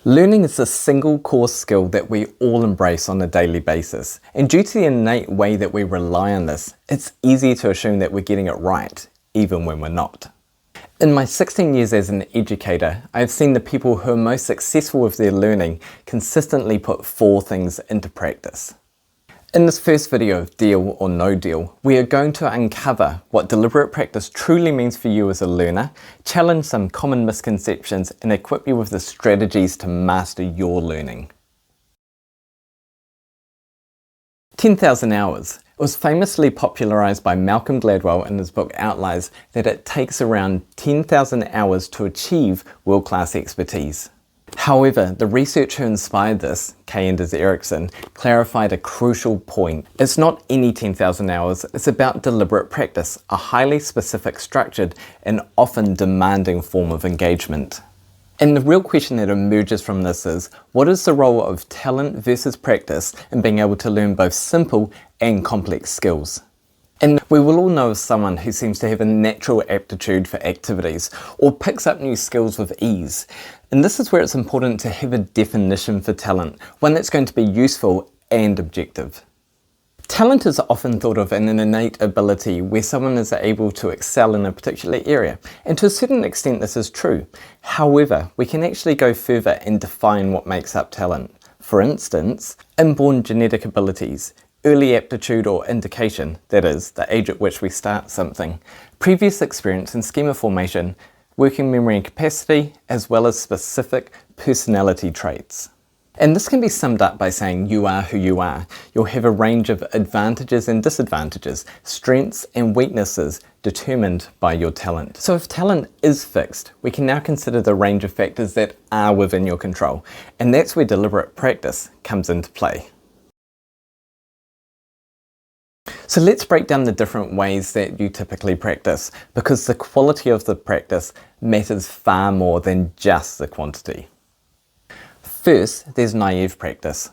Learning is the single core skill that we all embrace on a daily basis, and due to the innate way that we rely on this, it's easy to assume that we're getting it right, even when we're not. In my 16 years as an educator, I've seen the people who are most successful with their learning consistently put 4 things into practice. In this first video of Deal or No Deal, we are going to uncover what deliberate practice truly means for you as a learner, challenge some common misconceptions, and equip you with the strategies to master your learning. 10,000 hours. It was famously popularized by Malcolm Gladwell in his book Outliers that it takes around 10,000 hours to achieve world-class expertise. However, the researcher who inspired this, Anders Ericsson, clarified a crucial point. It's not any 10,000 hours, it's about deliberate practice, a highly specific, structured, and often demanding form of engagement. And the real question that emerges from this is, what is the role of talent versus practice in being able to learn both simple and complex skills? And we will all know of someone who seems to have a natural aptitude for activities or picks up new skills with ease. And this is where it's important to have a definition for talent, one that's going to be useful and objective. Talent is often thought of as an innate ability where someone is able to excel in a particular area, and to a certain extent this is true. However, we can actually go further and define what makes up talent. For instance, inborn genetic abilities, early aptitude or indication, that is, the age at which we start something, previous experience and schema formation, working memory and capacity, as well as specific personality traits. And this can be summed up by saying you are who you are. You'll have a range of advantages and disadvantages, strengths and weaknesses determined by your talent. So if talent is fixed, we can now consider the range of factors that are within your control, and that's where deliberate practice comes into play. So let's break down the different ways that you typically practice, because the quality of the practice matters far more than just the quantity. First, there's naive practice.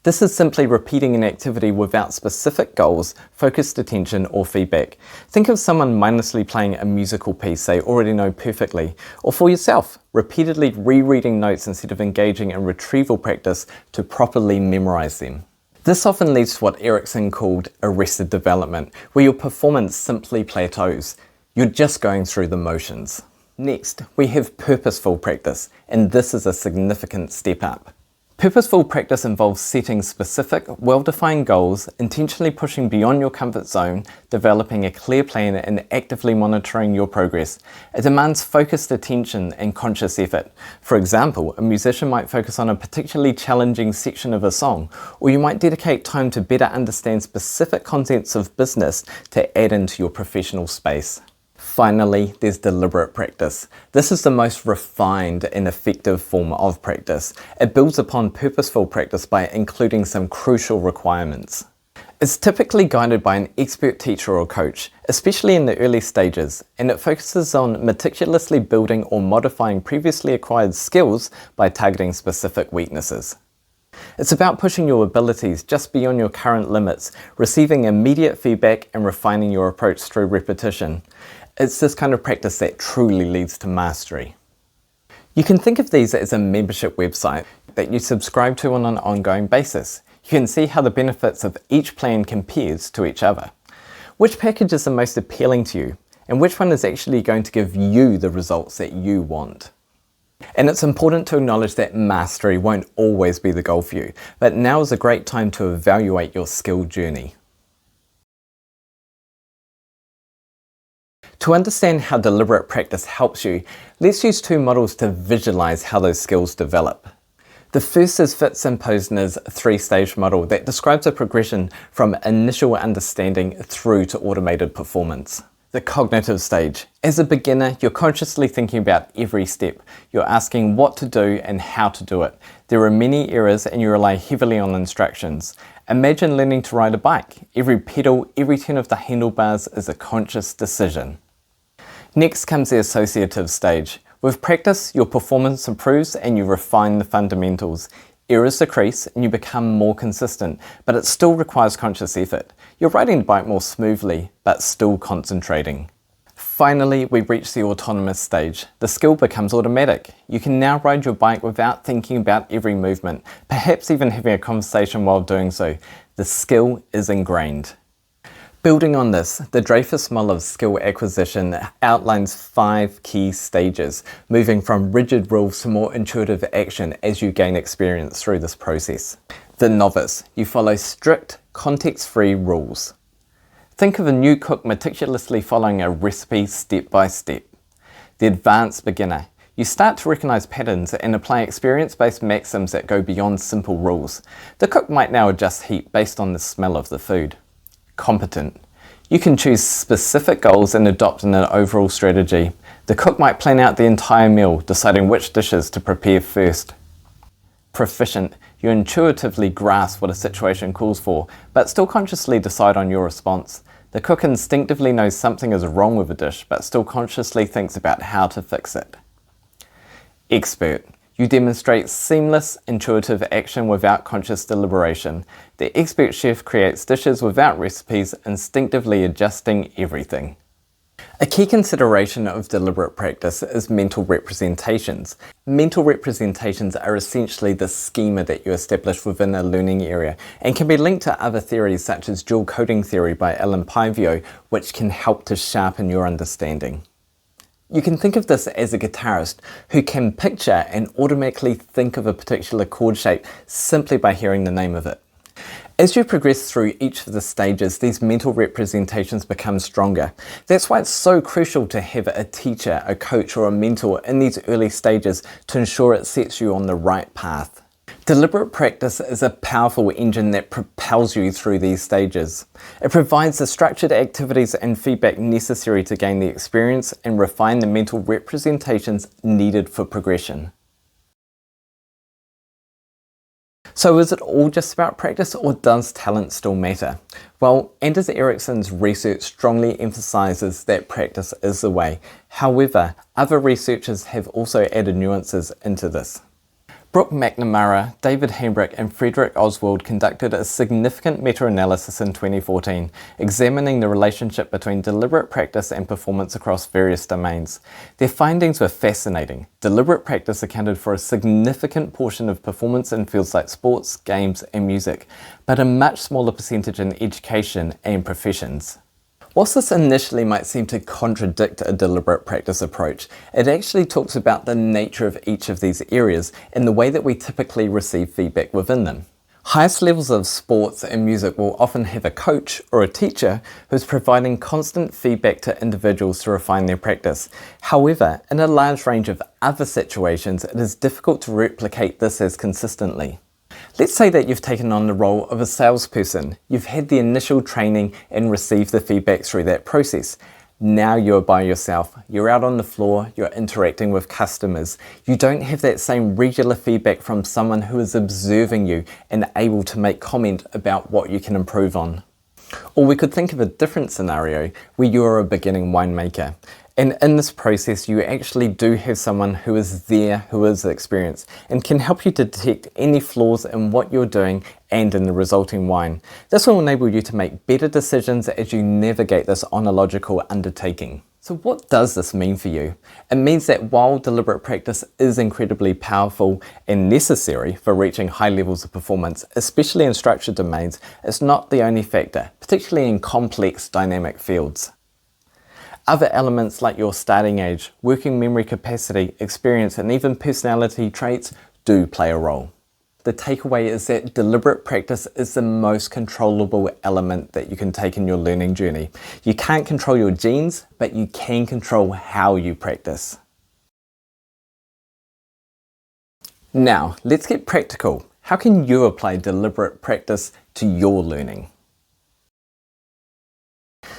This is simply repeating an activity without specific goals, focused attention, or feedback. Think of someone mindlessly playing a musical piece they already know perfectly, or for yourself, repeatedly rereading notes instead of engaging in retrieval practice to properly memorize them. This often leads to what Ericsson called arrested development, where your performance simply plateaus. You're just going through the motions. Next, we have purposeful practice, and this is a significant step up. Purposeful practice involves setting specific, well-defined goals, intentionally pushing beyond your comfort zone, developing a clear plan, and actively monitoring your progress. It demands focused attention and conscious effort. For example, a musician might focus on a particularly challenging section of a song, or you might dedicate time to better understand specific contents of business to add into your professional space. Finally, there's deliberate practice. This is the most refined and effective form of practice. It builds upon purposeful practice by including some crucial requirements. It's typically guided by an expert teacher or coach, especially in the early stages, and it focuses on meticulously building or modifying previously acquired skills by targeting specific weaknesses. It's about pushing your abilities just beyond your current limits, receiving immediate feedback and refining your approach through repetition. It's this kind of practice that truly leads to mastery. You can think of these as a membership website that you subscribe to on an ongoing basis. You can see how the benefits of each plan compares to each other. Which package is the most appealing to you, and which one is actually going to give you the results that you want? And it's important to acknowledge that mastery won't always be the goal for you, but now is a great time to evaluate your skill journey. To understand how deliberate practice helps you, let's use 2 models to visualize how those skills develop. The first is Fitz and Posner's 3-stage model that describes a progression from initial understanding through to automated performance. The cognitive stage. As a beginner, you're consciously thinking about every step. You're asking what to do and how to do it. There are many errors and you rely heavily on instructions. Imagine learning to ride a bike. Every pedal, every turn of the handlebars is a conscious decision. Next comes the associative stage. With practice, your performance improves and you refine the fundamentals. Errors decrease and you become more consistent, but it still requires conscious effort. You're riding the bike more smoothly, but still concentrating. Finally, we reach the autonomous stage. The skill becomes automatic. You can now ride your bike without thinking about every movement, perhaps even having a conversation while doing so. The skill is ingrained. Building on this, the Dreyfus model of skill acquisition outlines 5 key stages, moving from rigid rules to more intuitive action as you gain experience through this process. The novice, you follow strict, context-free rules. Think of a new cook meticulously following a recipe step by step. The advanced beginner, you start to recognize patterns and apply experience-based maxims that go beyond simple rules. The cook might now adjust heat based on the smell of the food. Competent. You can choose specific goals and adopt an overall strategy. The cook might plan out the entire meal, deciding which dishes to prepare first. Proficient. You intuitively grasp what a situation calls for, but still consciously decide on your response. The cook instinctively knows something is wrong with a dish, but still consciously thinks about how to fix it. Expert. You demonstrate seamless, intuitive action without conscious deliberation. The expert chef creates dishes without recipes, instinctively adjusting everything. A key consideration of deliberate practice is mental representations. Mental representations are essentially the schema that you establish within a learning area and can be linked to other theories such as dual coding theory by Alan Pivio, which can help to sharpen your understanding. You can think of this as a guitarist who can picture and automatically think of a particular chord shape simply by hearing the name of it. As you progress through each of the stages, these mental representations become stronger. That's why it's so crucial to have a teacher, a coach, or a mentor in these early stages to ensure it sets you on the right path. Deliberate practice is a powerful engine that propels you through these stages. It provides the structured activities and feedback necessary to gain the experience and refine the mental representations needed for progression. So is it all just about practice, or does talent still matter? Well, Anders Ericsson's research strongly emphasizes that practice is the way. However, other researchers have also added nuances into this. Macnamara, David Hambrick and Frederick Oswald conducted a significant meta-analysis in 2014, examining the relationship between deliberate practice and performance across various domains. Their findings were fascinating. Deliberate practice accounted for a significant portion of performance in fields like sports, games and music, but a much smaller percentage in education and professions. Whilst this initially might seem to contradict a deliberate practice approach, it actually talks about the nature of each of these areas and the way that we typically receive feedback within them. Highest levels of sports and music will often have a coach or a teacher who's providing constant feedback to individuals to refine their practice. However, in a large range of other situations, it is difficult to replicate this as consistently. Let's say that you've taken on the role of a salesperson. You've had the initial training and received the feedback through that process. Now you're by yourself. You're out on the floor, you're interacting with customers. You don't have that same regular feedback from someone who is observing you and able to make comment about what you can improve on. Or we could think of a different scenario where you're a beginning winemaker. And in this process, you actually do have someone who is there, who is experienced, and can help you to detect any flaws in what you're doing and in the resulting wine. This will enable you to make better decisions as you navigate this oenological undertaking. So what does this mean for you? It means that while deliberate practice is incredibly powerful and necessary for reaching high levels of performance, especially in structured domains, it's not the only factor, particularly in complex dynamic fields. Other elements like your starting age, working memory capacity, experience, and even personality traits do play a role. The takeaway is that deliberate practice is the most controllable element that you can take in your learning journey. You can't control your genes, but you can control how you practice. Now, let's get practical. How can you apply deliberate practice to your learning?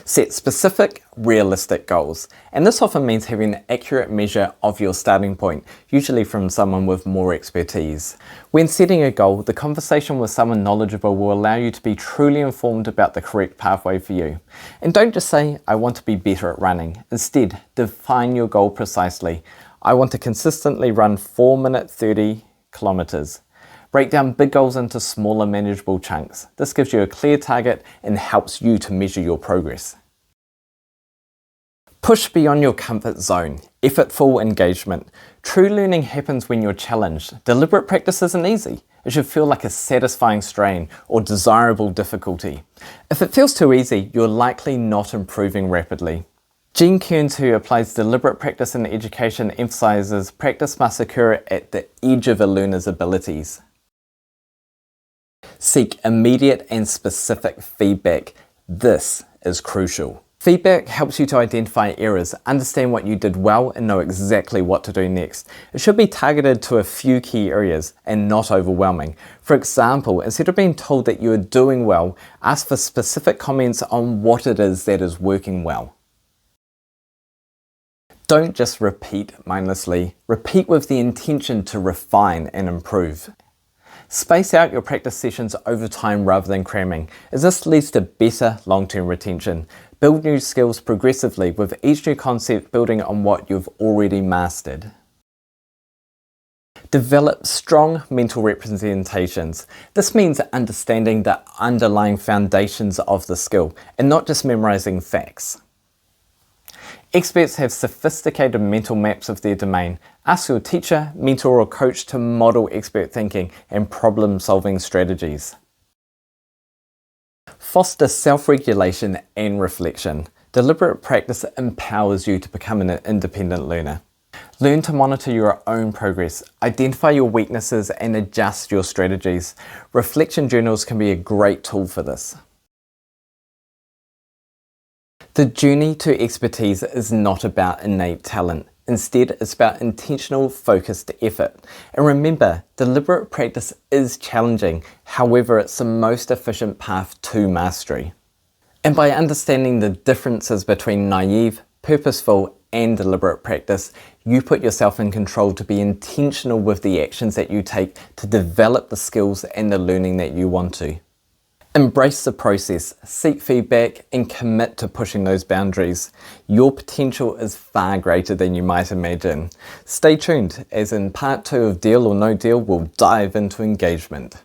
Set specific, realistic goals, and this often means having an accurate measure of your starting point, usually from someone with more expertise. When setting a goal, the conversation with someone knowledgeable will allow you to be truly informed about the correct pathway for you. And don't just say, I want to be better at running. Instead, define your goal precisely. I want to consistently run 4-minute 30 kilometers. Break down big goals into smaller manageable chunks. This gives you a clear target and helps you to measure your progress. Push beyond your comfort zone. Effortful engagement. True learning happens when you're challenged. Deliberate practice isn't easy. It should feel like a satisfying strain or desirable difficulty. If it feels too easy, you're likely not improving rapidly. Gene Kearns, who applies deliberate practice in education, emphasizes practice must occur at the edge of a learner's abilities. Seek immediate and specific feedback. This is crucial. Feedback helps you to identify errors, understand what you did well, and know exactly what to do next. It should be targeted to a few key areas and not overwhelming. For example, instead of being told that you are doing well, ask for specific comments on what it is that is working well. Don't just repeat mindlessly. Repeat with the intention to refine and improve. Space out your practice sessions over time rather than cramming, as this leads to better long-term retention. Build new skills progressively, with each new concept building on what you've already mastered. Develop strong mental representations. This means understanding the underlying foundations of the skill and not just memorizing facts. Experts have sophisticated mental maps of their domain. Ask your teacher, mentor, or coach to model expert thinking and problem-solving strategies. Foster self-regulation and reflection. Deliberate practice empowers you to become an independent learner. Learn to monitor your own progress, identify your weaknesses, and adjust your strategies. Reflection journals can be a great tool for this. The journey to expertise is not about innate talent. Instead, it's about intentional, focused effort. And remember, deliberate practice is challenging. However, it's the most efficient path to mastery. And by understanding the differences between naive, purposeful, and deliberate practice, you put yourself in control to be intentional with the actions that you take to develop the skills and the learning that you want to. Embrace the process, seek feedback, and commit to pushing those boundaries. Your potential is far greater than you might imagine. Stay tuned, as in part 2 of Deal or No Deal, we'll dive into engagement.